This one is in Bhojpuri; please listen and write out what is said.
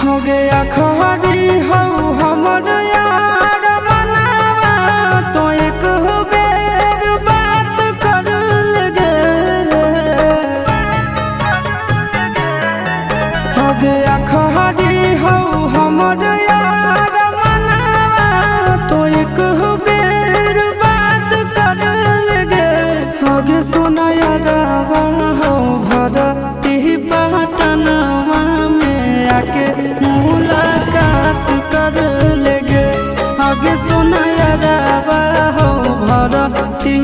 हो गया खरी हो हमर यार मनावा तो एक बेर बात कर लगे। हो गया खरी हो हमर यार मनावा तो एक बेर बात कर लगे। हो गे सोना यारवा हो भरती पटनवा में आके मुलाकात कर लेगे। आगे सुना यारवा हो भरती